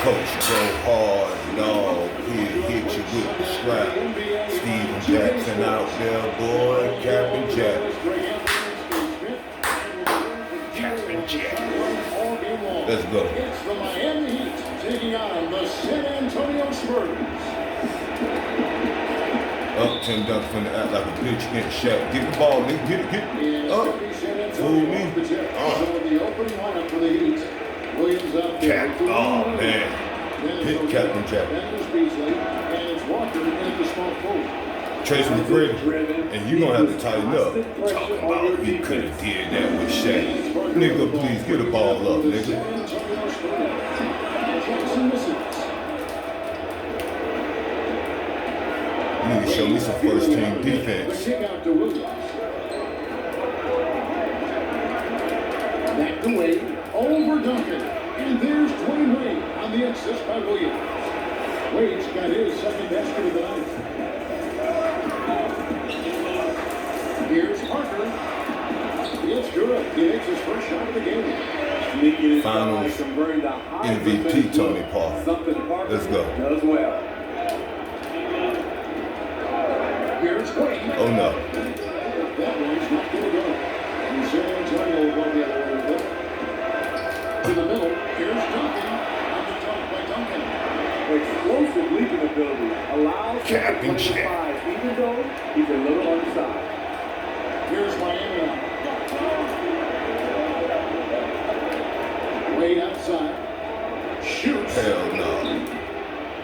Coach go hard, dog. He'll hit you with the strap. Steven Jackson out there, boy. Cappin Jack. Cappin Jack. Let's go. It's the Miami Heat taking on the San Antonio Spurs. Up, Tim Duncan finna act like a bitch against Shaq. Get the ball, nigga. Get it. Up. Fool me. The opening lineup for the Heat. Williams out there. Cap. Oh, man. Hit Cappin Jack. And it's Walker in the small forward. Trace McGrady, and you gonna have to tighten up. Talking about he could have did that with Shaq. Nigga, please get the ball up, nigga. You need to show me some first team defense. Back to Wade, over Duncan. And there's Dwayne Wade on the assist by Williams. Wade's got his second basket of the night. Here's Parker. It's good. He makes his first shot of the game. Finals MVP Tony Parker. Let's go. Does well. Here's Wade. Oh no. That one's not going to go. And San Antonio will go the other way with it. To the middle. Here's Duncan. On the top by Duncan. Explosive leaping ability allows him to Cappin play Jack. five, even though he's a little undersized. Here's Miami. Wade outside. Shoots. Hell no.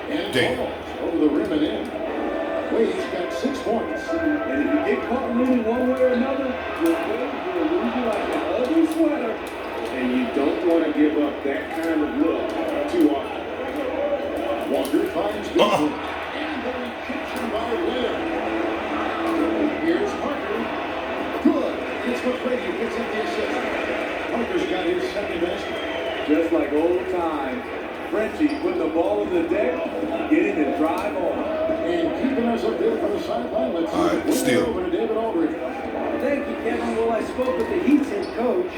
And Damn. falls over the rim and in. Wade's got 6 points. And if you get caught moving one way or another, you'll lose you like an ugly sweater. And you don't want to give up that kind of look too often. Walker finds Beasley. And then captured by Wade. Here's Parker. Good. It's McGrady who picks up the assist. Parker's got his second basket. Just like old time, Frenchie put the ball in the deck, get in and drive on. And keeping us up there from the sideline, let's All right, still. over to David Aldridge. Thank you, Kevin. Well, I spoke with the Heat's head coach.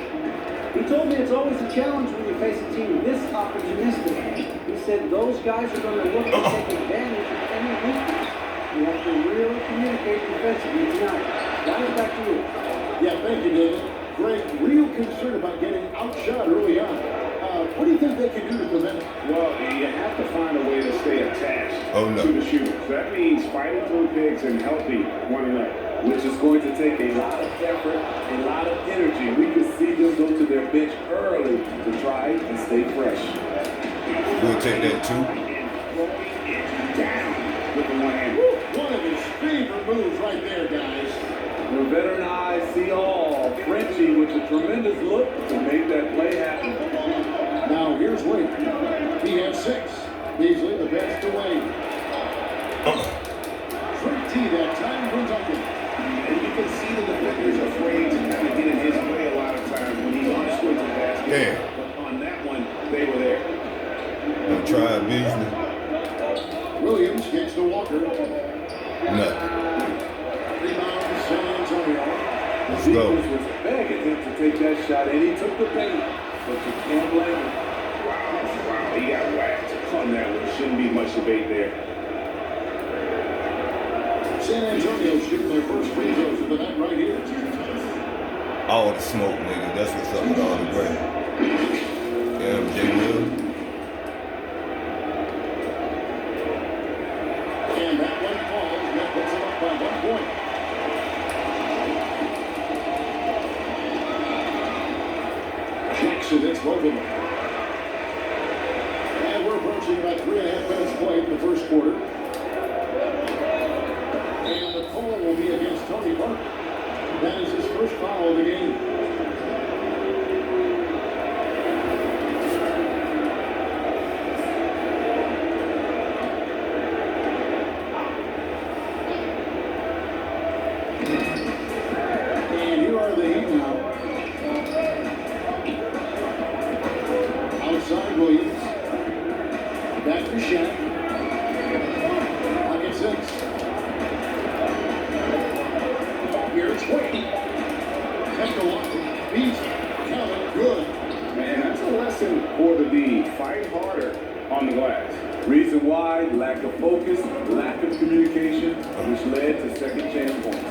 He told me it's always a challenge when you face a team this opportunistic. He said those guys are going to look to take advantage of any weakness. You have to really communicate defensively tonight. Guys, back to you. Yeah, thank you, David. Greg, real concerned about getting outshot early on. What do you think they can do to prevent it? Well, you have to find a way to stay attached Oh, no. to the shooters. That means fighting through picks and helping one another. Which is going to take a lot of effort, a lot of energy. We could see them go to their bench early to try and stay fresh. We'll take that too. Down with the one hand. One of his favorite moves right there, guys. The veteran eyes see all. Frenchie with a tremendous look to make that play happen. Now here's Wade. He has 6. Beasley, the pass to Wade. Free T that time from Duncan. And you can see the defender's afraid to kind of get in his way a lot of times when he's on his way to the basket. Damn. But on that one, they were there. I'm trying Beasley. Williams gets to Walker. Nothing. Rebound San Antonio. Let's He go. was begging him to take that shot, and he took the bait. But you can't blame him. Wow, he got whacked on that one. Shouldn't be much debate there. San Antonio shooting their first free throws of the night right here. All the smoke, nigga. That's what's up with all the bread. Yeah, J. Will. And that one falls. That puts it up by 1 point. Jackson hits both of them. And we're approaching about 3.5 minutes played in the first quarter. And the call will be against Tony Parker. That is his first foul of the game. And here are the Heat now. Outside Williams. Back to Shaq. Pocket 6. Here's Wade. Take the one. Beats. Count it. Good. Man, that's a lesson for the D. Fight harder on the glass. Reason why, lack of focus, lack of communication, which led to second chance points.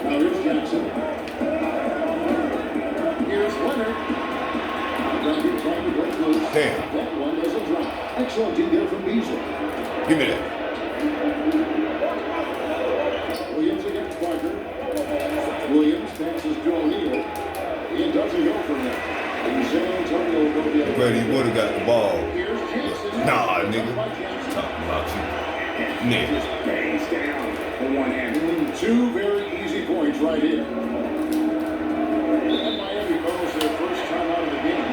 Now here's Jackson. Here's Leonard. Duncan trying to break loose. Damn. That one doesn't drop. Excellent D there from Beasley. Give me that. Williams against Parker. Williams passes to O'Neal. It doesn't go for him. And San Antonio will go the other way. Brady would have got the ball. Here's Jackson. Nah, nigga. Talking about you. Nigga. Just bangs down for one hand. Two very easy points right here. And Miami calls their first time out of the game.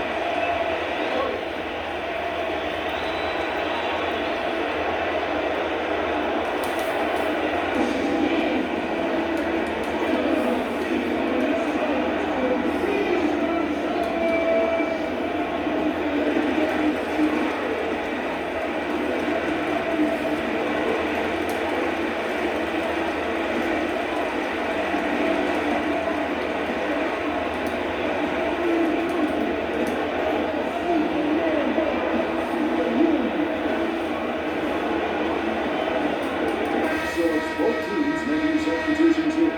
So it's both teams making substitutions here.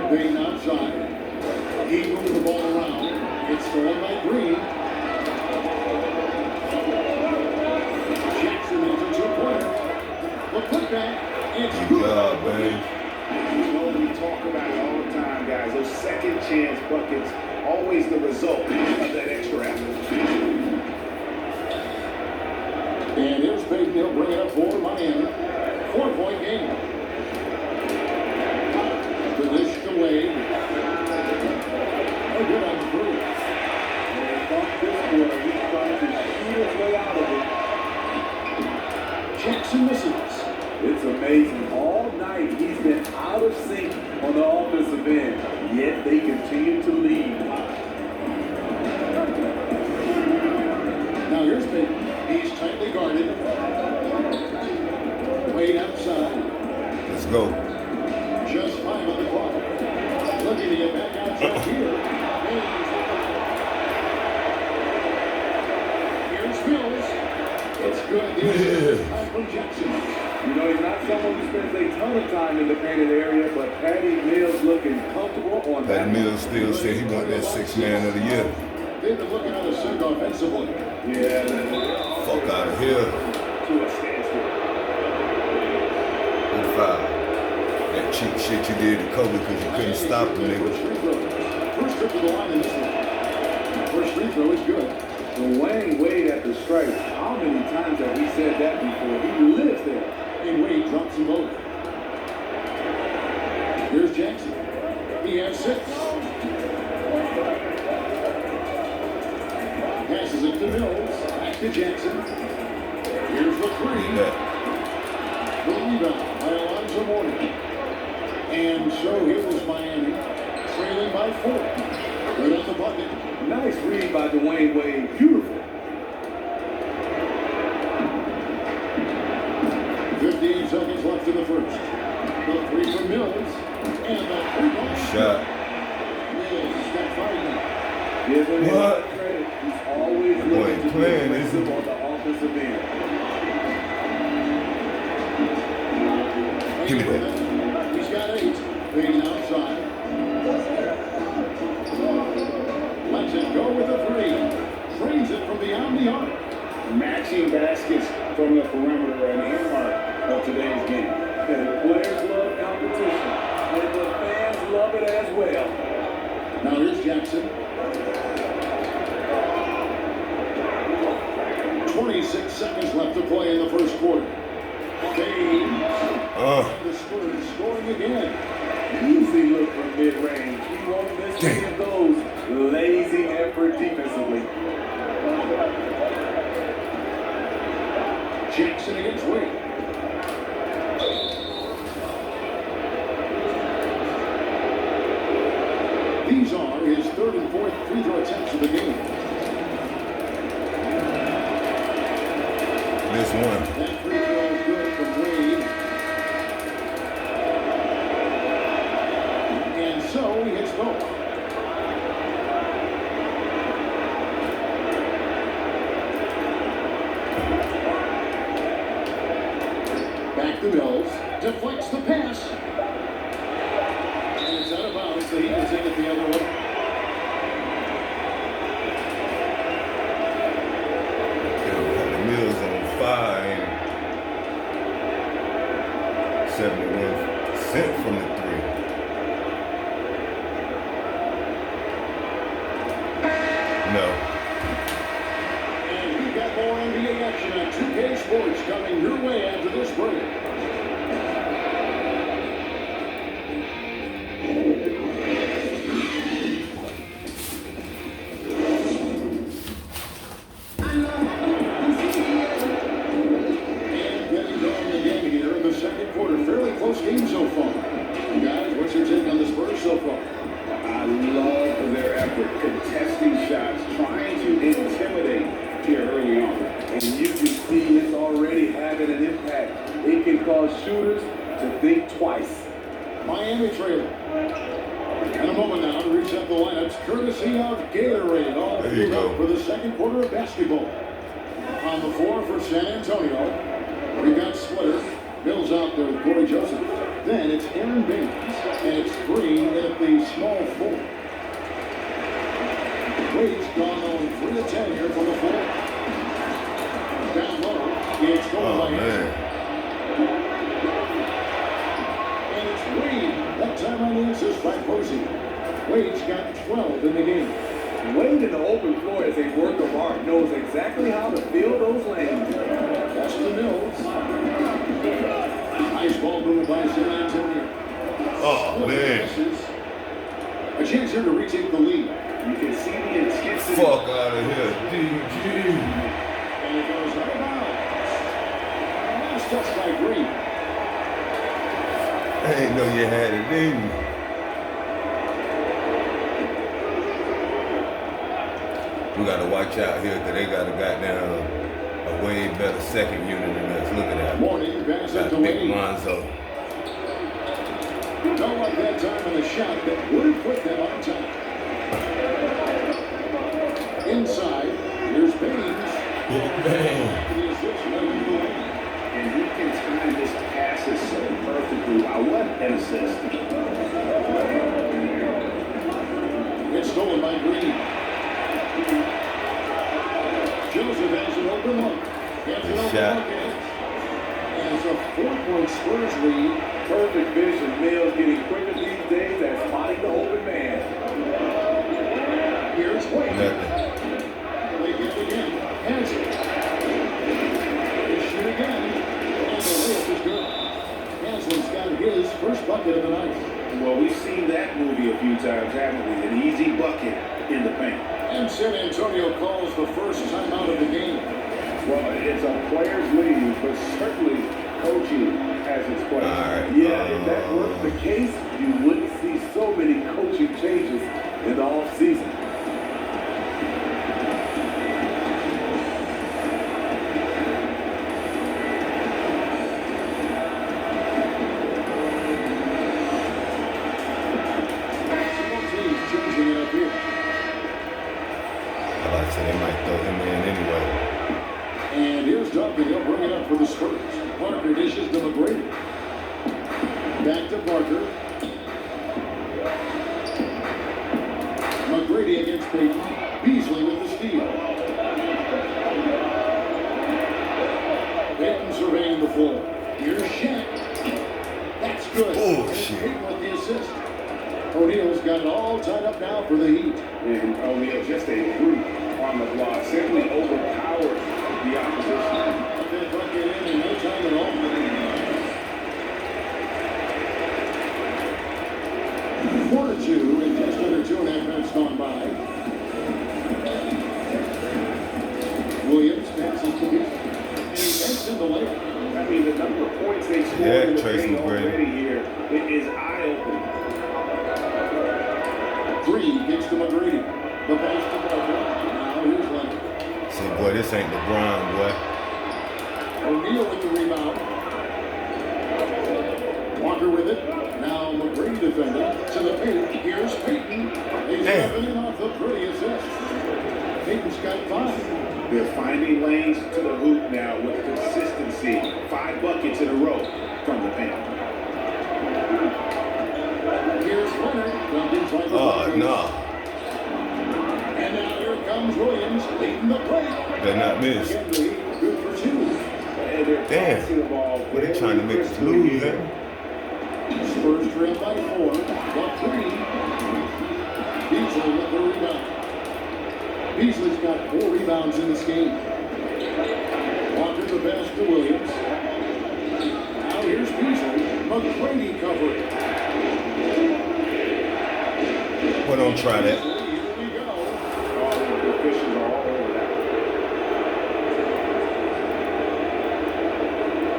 Green outside. He moved the ball around. It's stolen by Green. Jackson into two-pointer. The putback. It's Good good. job, man. You know, we talk about it all the time, guys. Those second chance buckets, always the result of that extra effort. And here's Peyton. He'll bring it up for Miami. 4-point game. The dish to Wade. Oh, good on the three. And they thought this quarter, he's trying to shoot his way out of it. Jackson misses. It's amazing. All night he's been out of sync on the offensive end, yet they continue to lead. Now here's Peyton. He's tightly guarded. Wade outside. Let's go. Just 5 on the clock. Looking to get back outside here. Here's Mills. It's good. Here's Cappin Jackson. You know, he's not someone who spends a ton of time in the painted area, but Patty Mills looking comfortable on Patty that. Mills still said he want that 6th man of the year. They've been looking at a set offensively. Yeah, Fuck out of here. To a standstill. Good foul. That cheap shit you did to Kobe because you couldn't stop him, nigga. First trip to the line in this one. First free throw is good. Dwayne Wade at the stripe. How many times have we said that before? He lives there. And Wade drops them both. Here's Jackson. He has 6. Passes it to Mills. Back to Jackson. Here's the 3. Yeah. The rebound by Alonzo Mourning. And so here is Miami, trailing by 4. Right on the bucket. Nice read by Dwayne Wade. Beautiful. 15 seconds left in the first. The 3 from Mills. And the 3-point Shot. Mills got 5 now. Give him What? his credit. He's always Boy, looking to be playing, aggressive isn't he? on the offensive end. Give me that. He's got 8. Leading outside. Lets it go with a 3. Trains it from beyond the arc. Matching baskets from the perimeter and earmark of today's game. And the players love competition, and the fans love it as well. Now here's Jackson. 26 seconds left to play in the first quarter. Kane. The Spurs scoring again. Easy look from mid-range. He won't miss any of those. Lazy effort defensively. Jackson against Wade. These are his 3rd and 4th free throw attempts of the game. This one. That free throw is good from Wade. And so Let's go. Back to Mills. Deflects the pass. And it's out of bounds. The Heat is in it the other way. Mills on fire. 71% from the three. No. And we've got more NBA action on 2K Sports coming your way after this break. Game so far. Guys, what's your take on the Spurs so far? I love their effort, contesting shots, trying to intimidate here early on. And you can see it's already having an impact. It can cause shooters to think twice. Miami trailer. In a moment now to reset the lineups, courtesy of Gatorade. All queued up for the second quarter of basketball. On the floor for San Antonio, we got Splitter. Mills out there with Corey Joseph. Then it's Aaron Baines, and it's Green in at the small four. Wade's gone on 3 of 10 here from the floor. Down low, it's going by Anderson. And it's Wade. That time on the assist by Posey. Wade's got 12 in the game. Wade in the open floor is a work of art. Knows exactly how to fill those lanes. That's the Mills. Nice ball moved by San Antonio. Oh, man. A chance here to retake the lead. You can see the intensity. Fuck out of here, DG. And it goes out of bounds. Last touch by Green. I didn't know you had it in you. We got to watch out here because they got a goddamn a way better second unit than us. Look at that. Morning pass Got it to big Wade. Lonzo. Don't like that time on the shot that would have put them on top. Inside, here's Baines. And he can time his passes so perfectly. Wow, what an assist. It's stolen by Green. Joseph has an open look. Gets an open shot. look and it's a 4-point Spurs lead. Perfect vision. Mills getting quicker these days at spotting the open man. Here's Wade. Nothing. They get it again. Has it. They shoot again. And the layup is good. Hanslin's got his first bucket of the night. Well, we've seen that movie a few times, haven't we? An easy bucket in the paint. And San Antonio calls the first timeout of the game. Well, it's a player's league, but certainly coaching has its place. Right. Yeah, if that weren't the case, you wouldn't see so many coaching changes in the offseason. They might throw him in anyway. And here's Duncan. He'll bring it up for the Spurs. Parker dishes to McGrady. Back to Parker. McGrady against Payton. Beasley with the steal. Payton surveying the floor. Here's Shaq. That's good. Oh, shit. Payton with the assist. O'Neal's got it all tied up now for the Heat. And O'Neal just a brute on the block. Simply overpowered the opposition. They brought it in no time at all. Quarter two, and just under 2.5 minutes gone by. Williams passes to Beasley. And he makes in the layup. I mean, the number of points they scored in the game already here, it is eye-opening. Green gets to McGrady. The pass to Parker. Now here's Leonard. See, boy, this ain't LeBron, boy. O'Neal with the rebound. Walker with it. Now McGrady defending. To the paint. Here's Payton. dropping off the pretty assist. Peyton's got 5. They're finding lanes to the hoop now with consistency. 5 buckets in a row from the paint. Here's Leonard. Oh, no. And now here comes Williams leading the play. Better not miss. Again, the Heat good for 2. Damn. What are they trying to make us lose, man? Spurs trail by 4. Got 3. Beasley with the rebound. Beasley's got 4 rebounds in this game. Walker the pass to Williams. Now here's Beasley. McGrady covering. Well, don't try that. Here we go. All the officials are all over that.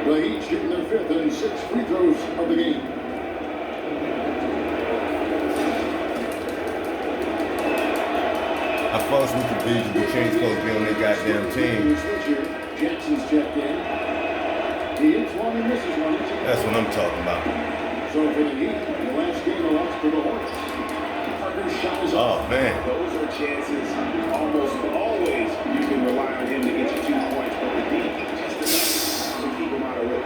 The Heat shooting their 5th and 6th free throws of the game. I fell asleep with the change supposed to be on their goddamn team. Jackson's checked in. He hits one and misses one. That's what I'm talking about. So for the Heat, the last game lost to the Hornets. Parker's shot is Oh, up. man. Those are chances. Almost always you can rely on him to get you 2 points, but the deep just enough to keep him out of rhythm.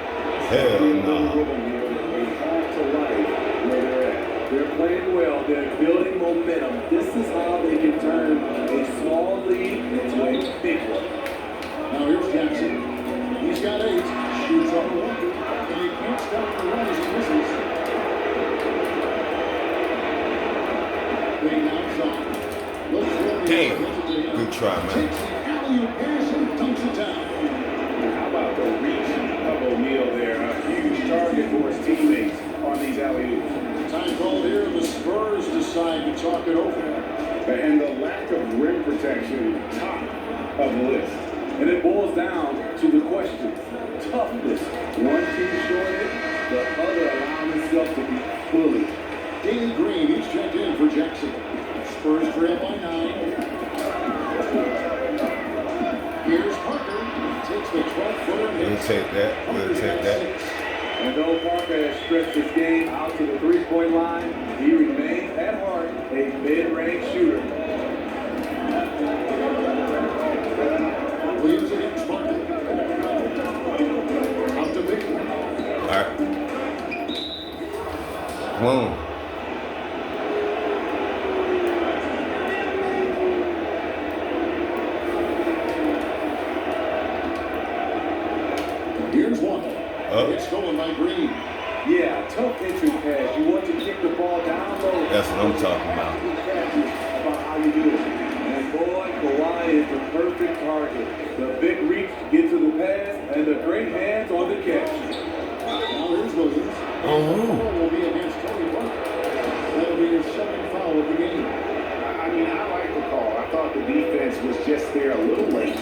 Hell no. Rhythm here, they have to like where they're at. They're playing well. They're building momentum. This is how they can turn a small lead into a big one. Now here's Jackson. He's got 8. Shoots over Walker. And he can't stop the run as he misses. They now shot. Looks for the Damn. Good try, man. Takes the alley-oop pass and dunks it down. How about the reach of O'Neal there? A huge target for his teammates on these alley-oops. Time called here. The Spurs decide to talk it over. And the lack of rim protection, top of the list. And it boils down to the question. Toughness. One team showing it, the other allowing himself to be fully. Danny Green, he's checked in for Jackson. Spurs trail by 9. Here's Parker. Takes the 12-footer and We'll hits. take that. We'll Parker's take got that. 6. And though Parker has stretched his game out to the three-point line, he remains at heart a mid-range shooter. Williams against Parker. Out to Victor. All right. Come on. Here's one. Up. It's stolen by Green. Yeah, tough entry pass. You want to kick the ball down low. That's what I'm talking about. About how you do it. And boy, Kawhi is the perfect target. The big reach to get to the pass, and the great hands on the catch. Now here's Williams. Oh. Foul will be against Tony Parker. That'll be his 2nd foul of the game. I mean, I like the call. I thought the defense was just there a little late.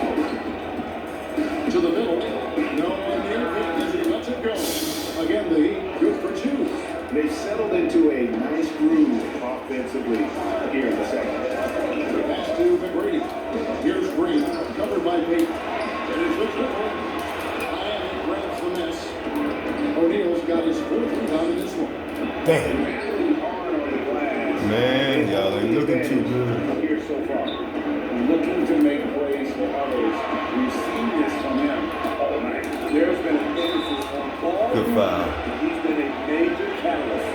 To the middle. No one near it as he lets it go. Again, the Heat good for 2. They've settled into a nice groove offensively here in the second. Pass to McGrady. Here's Green, covered by Peyton. And it's the triple. Miami grabs the miss. O'Neal's got his 4th rebound in this one. Damn. Battling hard on the glass. Man, y'all ain't looking too good. Here so far. Looking to make plays for others. We've seen this from him all night. There's been an emphasis on ball. Good foul. He's been a major catalyst.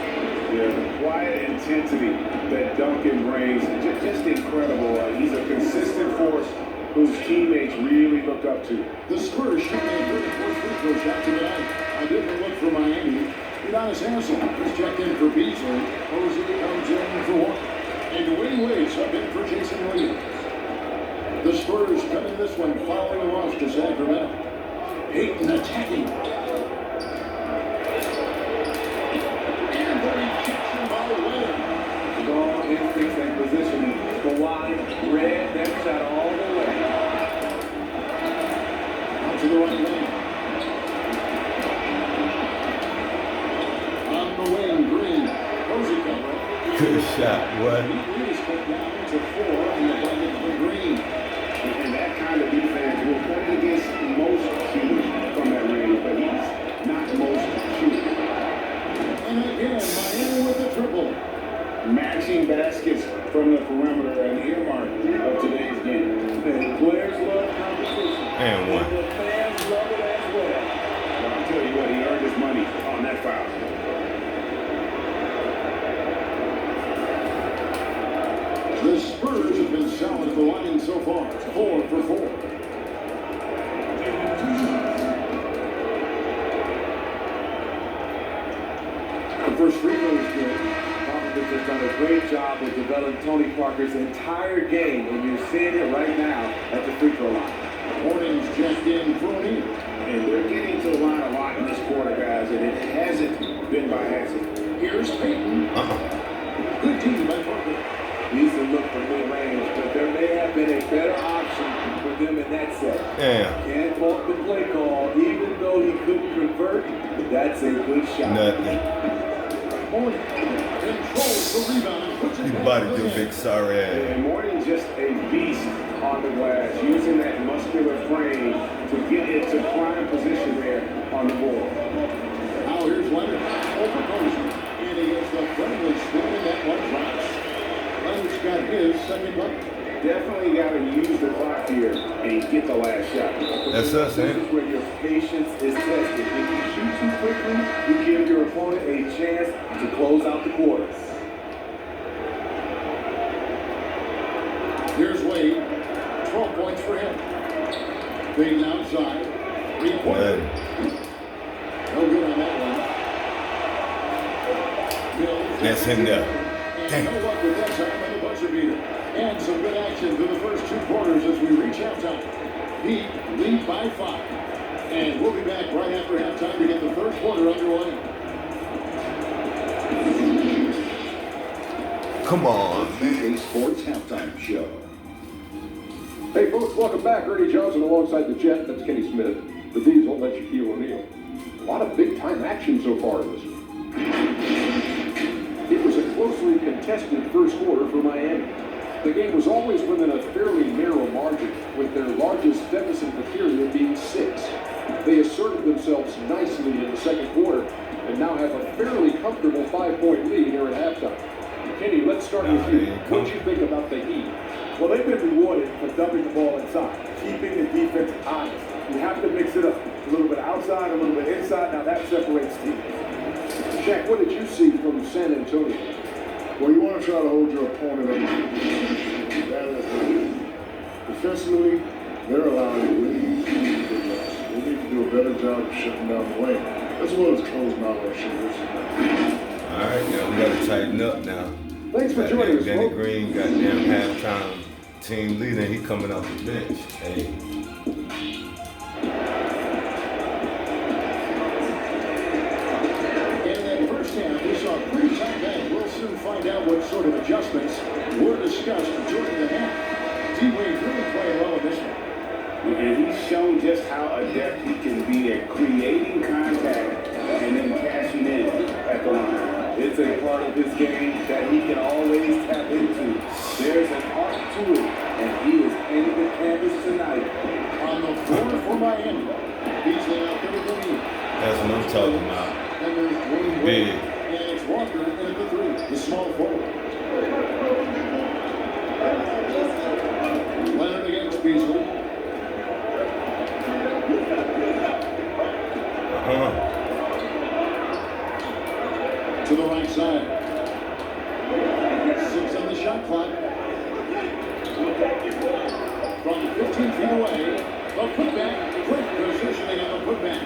Yeah, the quiet intensity that Duncan brings, just incredible. He's a consistent force whose teammates really look up to. The Spurs shooting a 34th free throw shot tonight. A different look for Miami. Udonis Haslem is checked in for Beasley. Jose comes in for Walker. And Dwayne Wade sub in for Jason Williams. The Spurs coming this one following a loss to Sacramento. Peyton attacking. And the rejection by Leonard. Strong instincts and positioning. Kawhi read that shot all the way. Out to the right lane. On the wing, Green. Posey cover. Good shot, what? He is cut down to 4 in the bucket for Green. And that kind of defense will play against most shooters from that range, but he's not most shooters. And again, Miami with the triple. Matching baskets from the perimeter and earmark of today's game. And players love competition. And one. The fans love it as well. But I'll tell you what, he earned his money on that foul. The Spurs have been solid at the line so far. 4 for 4. The first free throw is good. Popovich has done a great job of developing Tony Parker's entire game, and you're seeing it right now at the free throw line. Hornings jacked in for O'Neal. And they're getting to the line a lot in this quarter, guys, and it hasn't been by accident. Here's Payton. Good team by Parker. Needs to look for mid-range, but there may have been a better option for them in that set. Yeah. Can't fault the play call, even though he couldn't convert. That's a good shot. Nothing. Hornings controls the rebound and puts it You back bodied to your the big net. sorry ass. And Morning just a beast on the glass, using that muscular frame to get into prime position there on the board. Now here's Leonard. Over motion. And he gets the friendly spin and that one drops. Leonard's got his second bucket. Definitely got to use the clock here and get the last shot. That's us, This ain't is it? where your patience is tested. If you shoot too quickly, you give your opponent a chance to close out the quarter. Here's Wade. 12 points for him. Payton outside. 3-pointer. No good on that one. Mills. That's him there. And Dang. no luck with that time on the buzzer beater. And some good action through the first 2 quarters as we reach halftime. Heat lead by 5. And we'll be back right after halftime to get the third quarter underway. Come on. BA Sports Halftime Show. Hey folks, welcome back. Ernie Johnson alongside the Jet. That's Kenny Smith. The Bees won't let Shaquille O'Neal. A lot of big-time action so far in this one. It was a closely contested first quarter for Miami. The game was always within a fairly narrow margin, with their largest deficit of the period being 6. They asserted themselves nicely in the second quarter and now have a fairly comfortable 5-point lead here at halftime. Kenny, let's start with you. What do you think about the Heat? Well, they've been rewarded for dumping the ball inside, keeping the defense honest. You have to mix it up. A little bit outside, a little bit inside. Now that separates teams. Shaq, what did you see from San Antonio? Well, you want to try to hold your opponent up. That is defensively, they're allowing you to lead. They need to do a better job of shutting down the lane, as well as closing out our shooters. All right, now we got to tighten up now. Thanks for joining us, Danny folks. Green, goddamn halftime team leader. He coming off the bench. Hey. In that first half, we saw a pretty tight game. We'll soon find out what sort of adjustments were discussed during the half. D-Wade really playing well in this one. And he's shown just how adept he can be at creating contact and then cashing in at the line. It's a part of his game that he can always tap into. There's an art to it, and he is painting the canvas tonight. On the floor for Miami. Beasley out there with the lead. That's what I'm talking about. And there's Dwayne Big. Wade. And it's Walker in at the 3, the small forward. Leonard against Beasley. To the right side. 6 on the shot clock. From 15 feet away, the putback, quick positioning on the putback.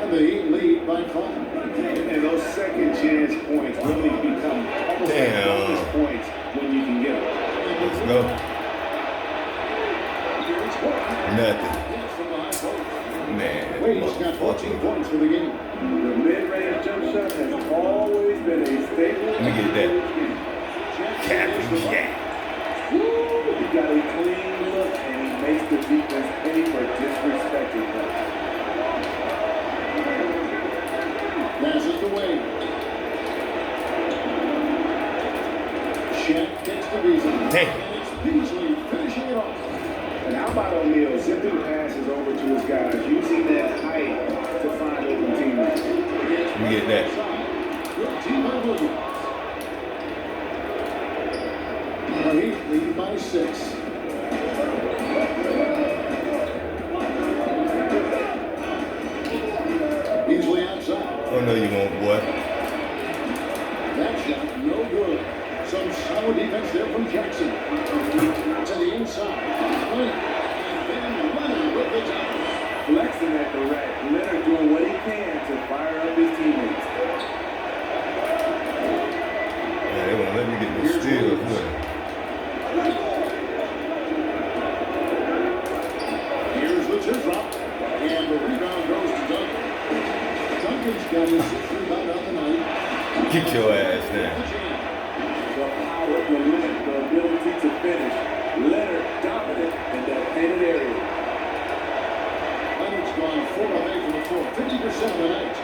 And the Heat lead by 5. And those second chance points really become almost like bonus points when you can get them. Let's go. Here it's Walker. Nothing. Yes, from the high post. Man. Wade's got 14 points for the game. The mid-range jump shot has always been a staple. Let me get that. Cappin Jack. He got a clean look, and he makes the defense pay for disrespecting him. Passes to Wade. Shaq gets to Beasley. Dang. And it's Beasley finishing it off. And how about O'Neal zipping passes over to his guys, using that height to find open teammates? Let me get that. Good team by Williams. The Heat lead by 6. Easily outside. Oh, no, you won't, boy. That shot, no good. Some solid defense there from Jackson. To the inside. And then Leonard with the top. Flexing at the rack. Leonard doing what he can to fire up his teammates. Yeah, they won't let me get no steals, will they? Here's the tip drop. And the rebound goes to Duncan. Duncan's got his 6th rebound of the night. Get your ass down. The power, the limit, the ability to finish. Leonard dominant in that painted area. Leonard's gone 4 of 8 from the floor, 50% of the night.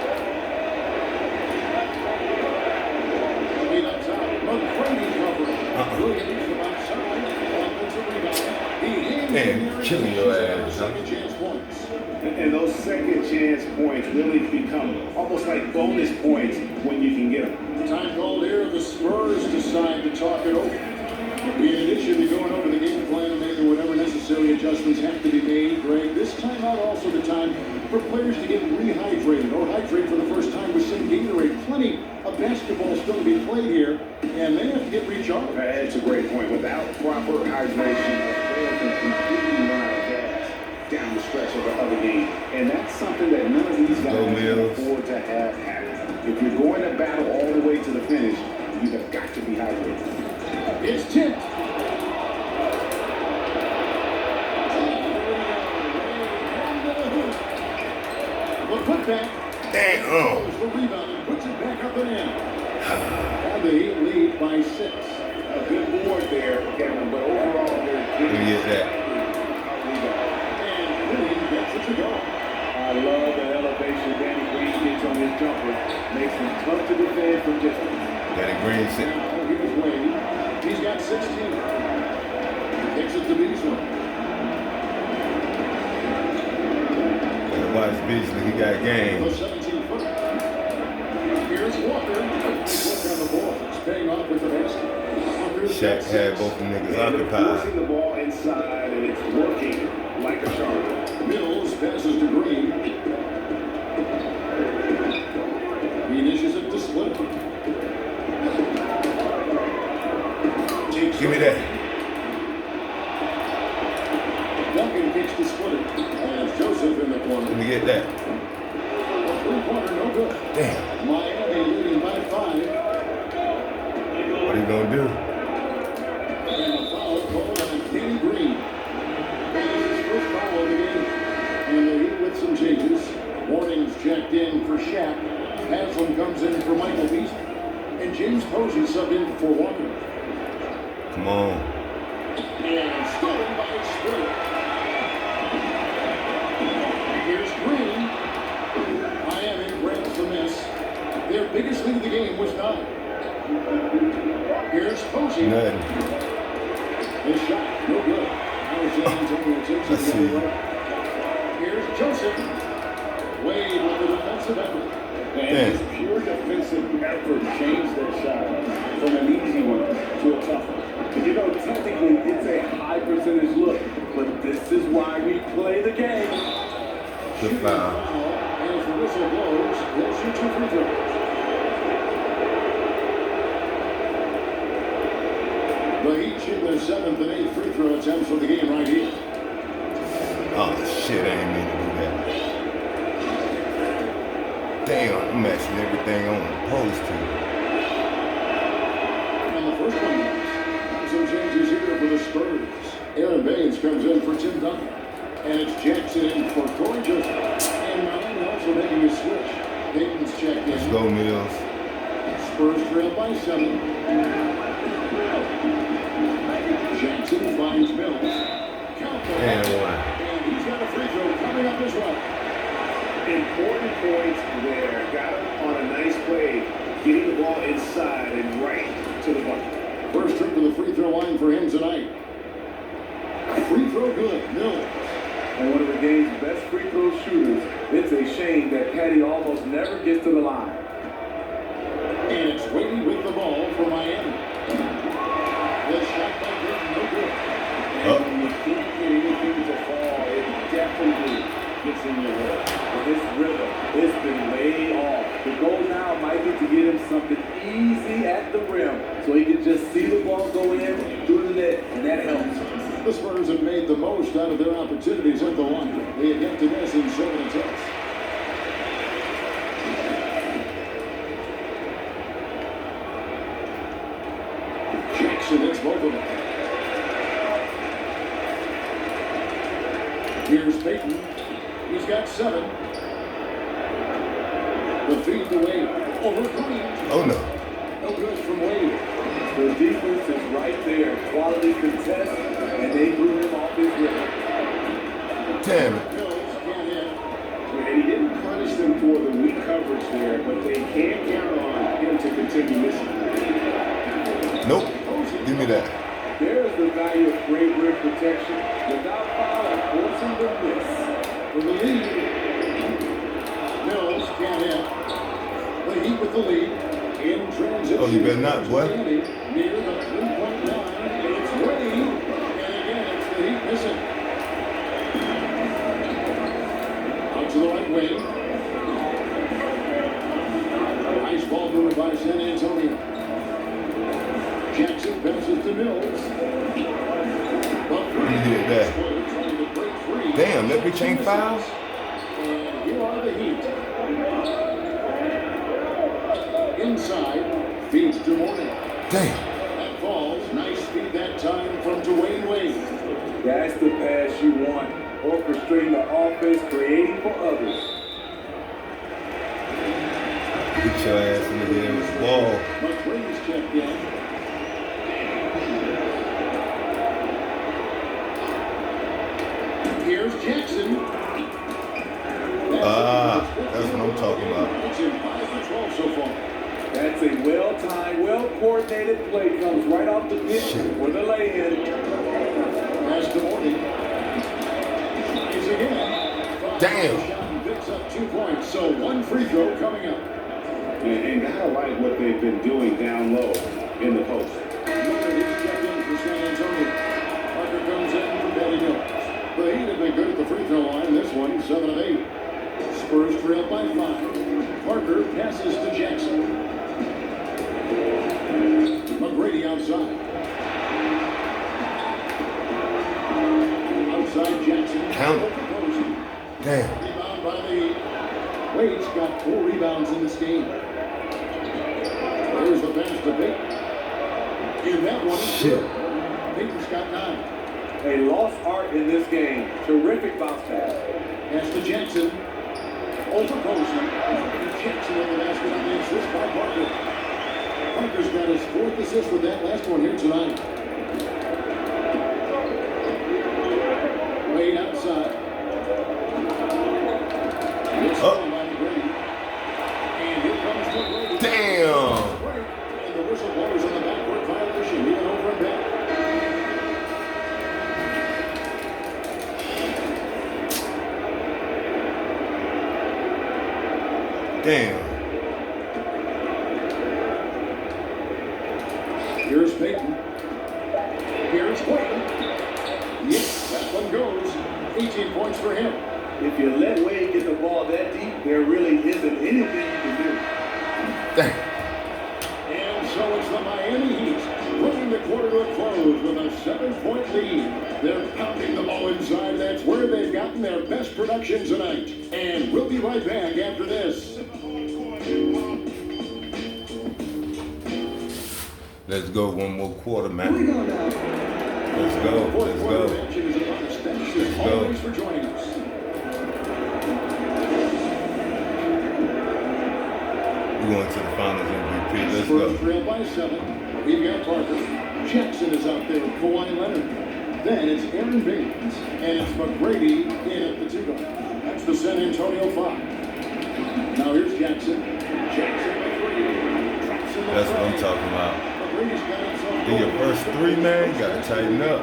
Lead outside. McCready covering. Williams from outside. Offensive rebound. He hangs Man, killing your ass, huh? Second chance points. And those second chance points really become almost like bonus points when you can get them. Time called here. The Spurs decide to talk it over. In addition to going over the game plan and making whatever necessary adjustments have to be made, Greg, this timeout also the time for players to get rehydrated or hydrate for the first time with some Gatorade. Plenty of basketball still to be played here, and they have to get recharged. That's a great point. Without proper hydration, a player can completely run out of gas down the stretch of the game. And that's something that none of these guys can afford to have happen. If you're going to battle all the way to the finish, you have got to be hydrated. It's tipped. The putback. Damn. Goes the rebound and puts it back up and in. And the Heat lead by 6. A good board there, Kevin, but overall, they're Let me get that. And Green gets it to go. I love the elevation Danny Green gets on his jumper. Makes him tough to defend from distance. Danny Green said, Now here's Wade. He's got 16. Takes it to Beasley. watch Beasley, he got game. The 17-footer. Here's Walker. Nice work on the ball. It's paying off with the basket. Shaq had both the niggas Forcing occupied. the ball inside, and it's working like a charm. Mills passes to Green. He initiates it to split. Give me that. Duncan kicks to split it. And Joseph in the corner. Let me get that. A three-pointer, no good. Damn. Miami leading by 5. What are you gonna do? And a foul called on Danny Green. That is his first foul of the game. And the Heat with some changes. Warnings checked in for Shaq. Haslam comes in for Michael Beasley. And James Posey subbed in for Walker. Come on. And stolen by Spring. Here's Green. Miami grabs the miss. Their biggest lead of the game was 9. Here's Posey. Nothing. His shot, no good. San Antonio takes Let's it the see. other way. Here's Joseph. Wade with the defensive effort. And his pure defensive effort changed their shot from an easy one to a tough one. You know, technically, it's a high percentage look, but this is why we play the game. Good foul. As the whistle blows, they'll shoot 2 free throws. The Heat shoot their 7th and 8th free throw attempts for the game right here. Oh shit, I ain't mean to do that. Damn, I'm messing everything on the post to. And the first one, some changes here for the Spurs. Aaron Baines comes in for Tim Duncan. And it's Jackson in for Corey Joseph. And Miami also making a switch. Payton's checked Let's in. go, Mills. Spurs trail by 7. Jackson finds Mills. And one. And he's got a free throw coming up as well. Important points there. Got him on a nice play, getting the ball inside and right to the bucket. First trip to the free throw line for him tonight. Free throw good. Mills. And one of the game's best free throw shooters. It's a shame that Patty almost never gets to the line. And it's Wade with the ball for Miami. The shot by gets in your head. But his rhythm, it's been way off. The goal now might be to get him something easy at the rim so he can just see the ball go in through the net, and that helps. The Spurs have made the most out of their opportunities at the line. They have yet to miss in 7 attempts. Jackson hits both of them. Here's Payton. He's got 7. The feed to Wade. Over Green. Oh no. No good from Wade. The defense is right there. Quality contest, and they blew him off his rhythm. Damn it. Mills can't hit. And he didn't punish them for the weak coverage there, but they can't count on him to continue missing. Nope. Give me that. There's the value of great rim protection without foul and forcing the miss. For the lead. Mills can't hit. The Heat with the lead. In transition. Oh, you better not, boy. Near the 3-point line. It's Wade. And again, it's the Heat missing. Out to the right wing. Nice ball movement by San Antonio. Jackson passes to Mills. You did that. Damn, let me change fouls? And here are the Heat. Inside, feeds to Morning. Damn. That falls. Nice feed that time from Dwayne Wade. That's the pass you want. Orchestrating the offense, creating for others. Get your ass in the head with the ball. McRae's checked in. Here's Jackson. That's what I'm talking about. It's in 5 for 12 so far. That's a well-timed, well-coordinated play. Comes right off the pitch for the lay-in. Pass to Morning. Tries again. Damn. Shot picks up 2 points, so 1 free throw coming up. And gotta like what they've been doing down low in the post. He's checked in for San Antonio. Parker comes in for Patty Mills. The Heat have been good at the free throw line. This one, 7 of 8. Spurs trail by 5. Parker passes to Jackson. McGrady outside. Outside Jackson. Count it. Damn. Rebound by the Heat. Wade's got 4 rebounds in this game. There's the pass to Payton. In that one, Shit. Payton's got 9. A lost art in this game. Terrific bounce pass. Pass to Jackson. Over Posey. Jackson with the basket on the assist by Parker. Parker's got his 4th assist with that last one here tonight. Wade outside. Up. And here comes McGrady. Damn. And the whistle blows on the backcourt violation. Even over and back. Damn. Here's Payton. Here's Wade. Yes, that one goes. 18 points for him. If you let Wade get the ball that deep, there really isn't anything you can do. Damn. And so it's the Miami Heat bringing the quarter to a close with a 7-point lead. They're pounding the ball inside. That's where they've gotten their best production tonight. And we'll be right back after this. Let's go one more quarter, man. We go now. Let's go. Fourth Let's quarter go. action is upon us. Thank you Let's go. always for joining us. We're going to the finals MVP. Let's Spurs go. trail by 7. We've got Parker. Jackson is out there with Kawhi Leonard. Then it's Aaron Baines. And it's McGrady in at the 2 guard. That's the San Antonio 5. Now here's Jackson. Jackson McGrady. That's what I'm talking about. McGrady's got himself In your first 3, man, you got to tighten up.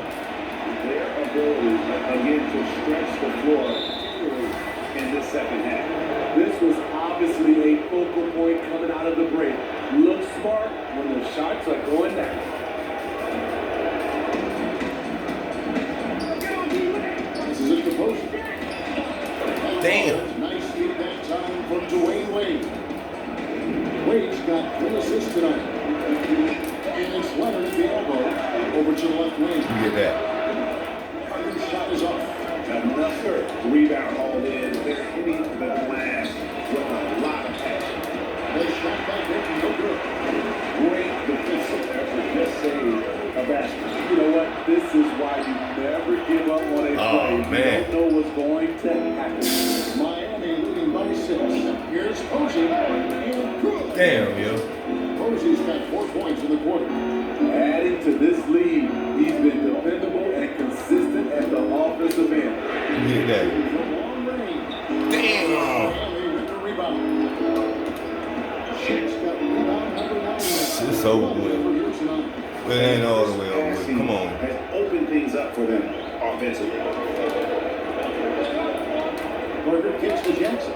Their ability, again, to stretch the floor particularly in this second half. This was obviously a focal point coming out of the break. Look smart when the shots are going down. This is at the post. And over to the left wing. You get that. Harden's shot is off. Another rebound hauled in. They're hitting the glass with a lot of passion. They shot back there, no good. Great defensive effort. Just saved a basket. You know what? This is why you never give up on a play. Man. You don't know what's going to happen. Miami leading by 6. Here's Posey. And good. Damn, yo. Posey's got 4 points in the quarter. Adding to this lead, he's been dependable and consistent at the offensive end. You get that. From long range. Damn. Miami with the rebound. Jack's got rebound number 9. It's over with. But it ain't all the way over with. Come on. Has opened things up for them offensively. Carter kicks to Jackson.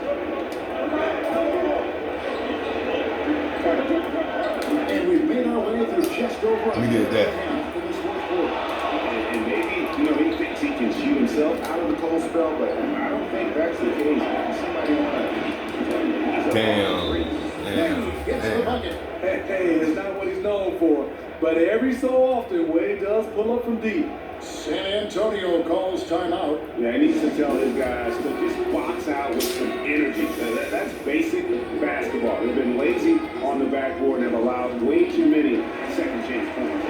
And we've made our way through just over a We did that. half in this fourth quarter. And maybe, he thinks he can shoot himself out of the cold spell, but I don't think that's the case. Somebody want to... Damn. Gets the bucket. Hey, it's not what he's known for. But every so often, Wade does pull up from deep. San Antonio calls timeout. Yeah, he needs to tell his guys to just box out with some energy. That's basic basketball. They've been lazy on the backboard and have allowed way too many second chance points.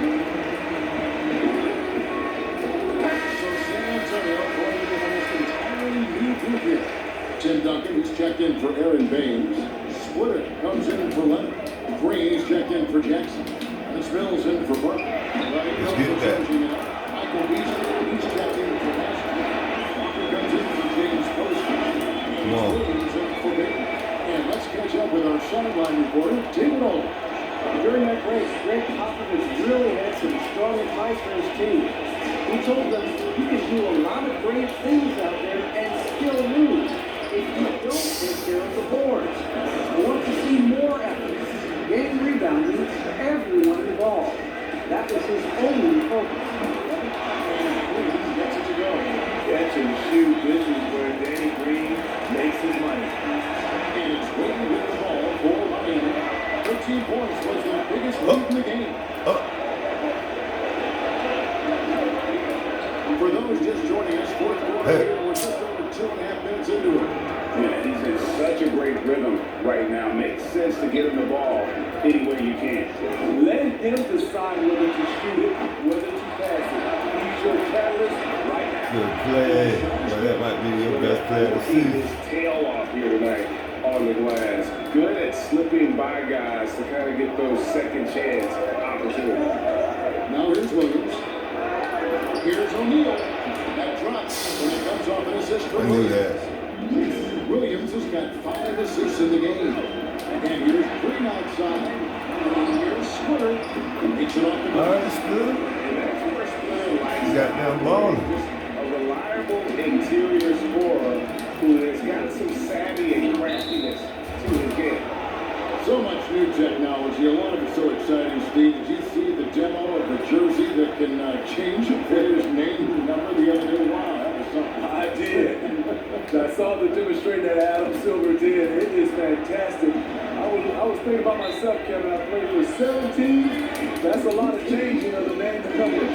So San Antonio going with almost entirely new group here. Tim Duncan, who's checked in for Aaron Baines. Splitter comes in for Leonard. Green is checked in for Jackson. And Spills in for Burke. Let's get that. Michael Beasley, he's checked in for Nash. Walker comes in for James Posey. Come on. Williams in for Baker. And let's catch up with our sideline reporter, David Olin. During that break, Greg Popovich really had some strong advice for his team. He told them you can do a lot of great things out there and still lose if you don't take care of the boards. I want to see more effort, getting rebounding for everyone involved. That was his only focus. Gets it to go. Catch and shoot. This is where Danny Green makes his money. And it's Wade with the ball for Miami. 13 points was the biggest lead in the game. For those just joining us, fourth quarter here, we're just over 2.5 minutes into it. Yeah, he's in such a great rhythm right now. Makes sense to get him the ball anywhere you can. Let him decide whether to shoot it, whether to pass it. He's your catalyst right now. Good play. Well, that might be your best player to see. His tail off here tonight on the glass. Good at slipping by guys to kind of get those second chance opportunities. Now here's Williams. Here's O'Neal. That drops when it comes off an assist I from knew Williams. that. Williams has got 5 assists in the game. And here's Green outside. And here's Splitter. Makes it off the All ball. right, Splitter. And that's where Splitter likes You got them balling. a reliable interior scorer who has got some savvy and craftiness to his game. So much new technology. A lot of it's so exciting, Steve. Did you see the demo of the jersey that can change a player's name and number the other day? Wow, that was something. I did. I saw the demonstration that Adam Silver did. It is fantastic. I was thinking about myself, Kevin. I played for 17. That's a lot of changing of the name to come with.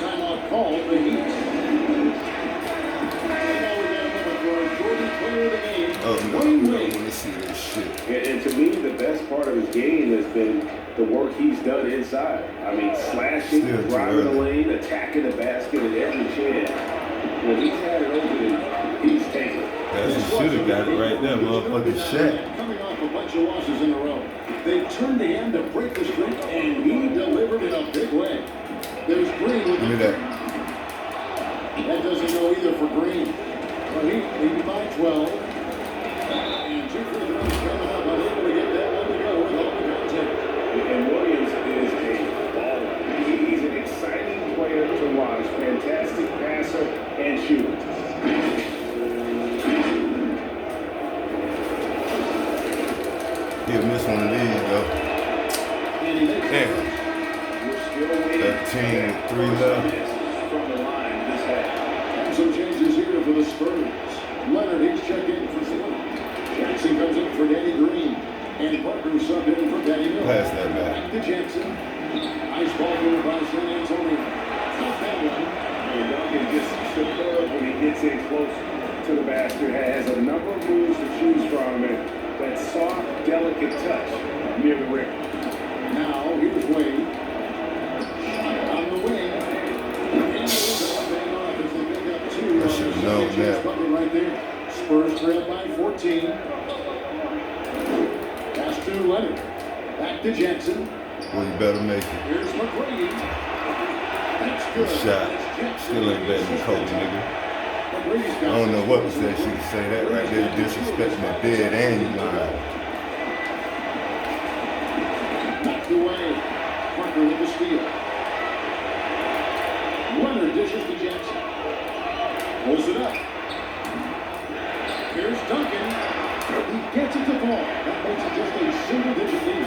Timeout called the Heat. And now we got a moment for our Jordan player of the game. Oh, no, Wayne we don't Wade. want to see this shit. And to me, the best part of his game has been the work he's done inside. I mean, slashing, Still too driving the early. lane, attacking the basket at every chance. When he's had it open, he's taken it. That's you should have got it right there, motherfucking Shaq. Coming off a bunch of losses in a row. They turned to him to break the streak, and he delivered in a big way. There's Green with Give me that. That doesn't go either for Green. But he by 12. And 2 free throws coming up. Unable to get that one to go with all the contact. And Williams is a baller. He's an exciting player to watch. Fantastic passer and shooter. He'll miss one of these, though. And he makes it. Damn. We're still waiting 13 with 3 left. from the line this half. And some changes here for the Spurs. Leonard, he's checked in for Slim. Jackson comes in for Danny Green. And Parker subbed in for Danny Miller. Pass that back. to Jackson. Nice ball move by San Antonio. Not that one. And Duncan just superb when he gets in close to the basket. Has a number of moves to choose from, and that soft, delicate touch near the rim. Now, here's Wade. On the wing. And they off as they pick up two. I should have known that. Bucket right there. Spurs trail by 14. Pass to Leonard. Back to Jackson. Well, you better make it. Here's McGrady. That's Good good. shot. Still ain't better than Kobe, nigga. McGrady's I got don't know six what points. was that she could say that right there. Disrespecting the dead and you lying. Knocked away. Parker with the steal. Leonard dishes to Jackson. Pulls it up. Here's Duncan. He gets it to fall. That makes it just a single-digit lead.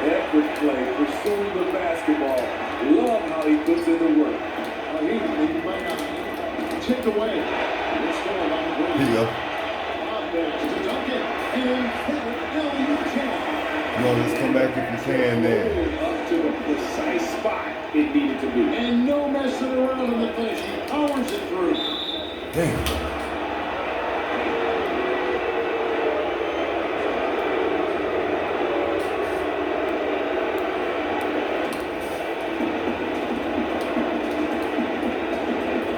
Effort play, pursuing the basketball. Love how he puts in the work. He's leading by 9. Tipped away. It's still on McGrady. Here you go. Out there to Duncan. And alley-oop jam. Come on, let's come back if you can there. Up to the precise spot it needed to be. And no messing around in the finish. He powers it through. Damn.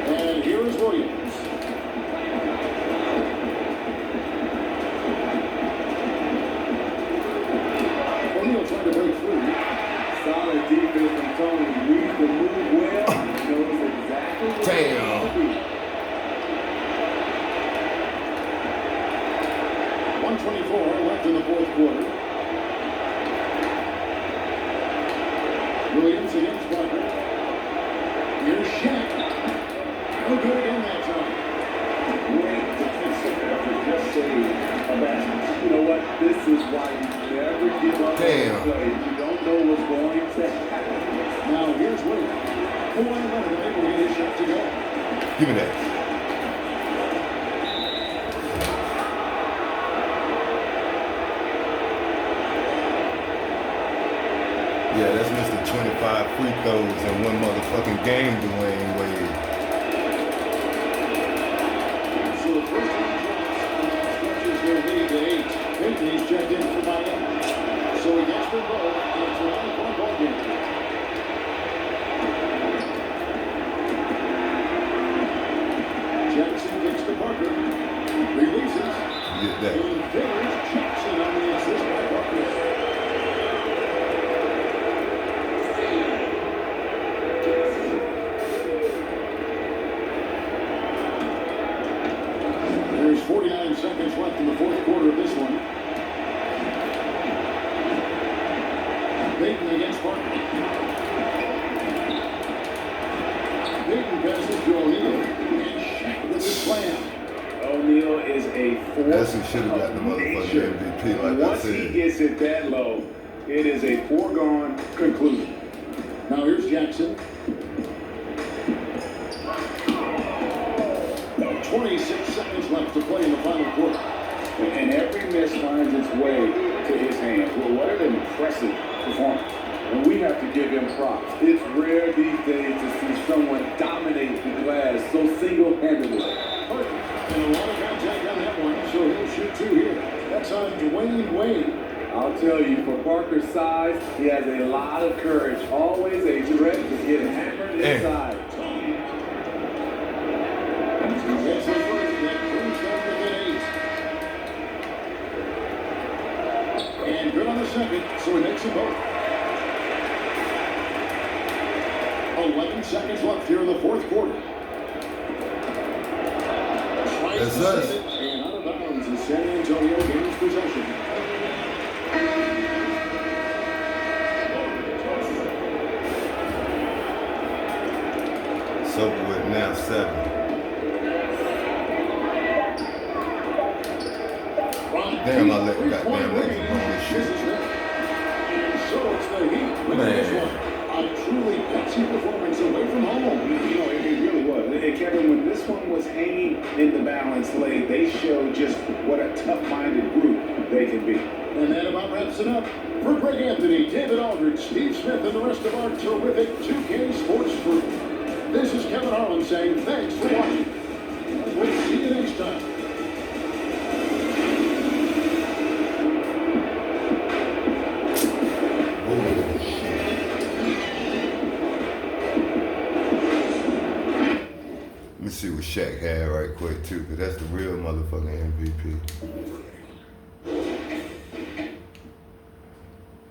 And here is Williams. O'Neal trying to break through. Solid defense from Tony. Reads the move well. Knows exactly what Damn. to be. 124 left in the fourth quarter. Williams against Parker. Here's Shaq. No good again that time. Great defensive effort. Just save a basket. You know what? This is why you never give up on the Damn. play. You don't know what's going to happen. Now here's Williams. Kawhi Leonard able to get his shot to go. Give me that. Yeah, that's Mr. 25 free throws in one motherfucking game, Dwayne Wade. So the first one stretches their lead to 8. Pinckney's checked in for Miami. So he gets them both, and it's a 9-point ball game. Jackson kicks to Parker. Releases. Get that. And there's Jackson on the assist by Parker. There's 49 seconds left in the fourth quarter of this one. Payton against Parker. Payton passes to O'Neal. And Shaq with the slam. O'Neal is a force. That's who should have got the motherfucking MVP, like I Once he said. gets it that low, it is a foregone conclusion. Now here's Jackson. 26 seconds left to play in the final quarter. And every miss finds its way to his hands. Well, what an impressive performance. And we have to give him props. It's rare these days to see someone dominate the glass so single-handedly. Perfect. And a lot of contact on that one, so he'll shoot 2 here. That's on Dwayne Wade. I'll tell you, for Parker's size, he has a lot of courage. Always a threat to get hammered inside. Gets the first, that brings them within 8. And good on the second, so he makes them both. 11 seconds left here in the fourth quarter. Tries That's to us. save it, and out of bounds as San Antonio gains possession. It's over with now, 7. Damn, I let goddamn let you on this shit. And so it's the Heat winning Man. this one. A truly gutsy performance away from home. You know, it really was. And Kevin, when this one was hanging in the balance late, they showed just what a tough-minded group they can be. And that about wraps it up. For Greg Anthony, David Aldridge, Steve Smith, and the rest of our terrific 2K Sports crew, this is Kevin Harlan saying thanks for watching. And we'll see you next time. Let me see what Shaq had right quick too, because that's the real motherfucking MVP.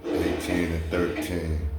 18 and 13.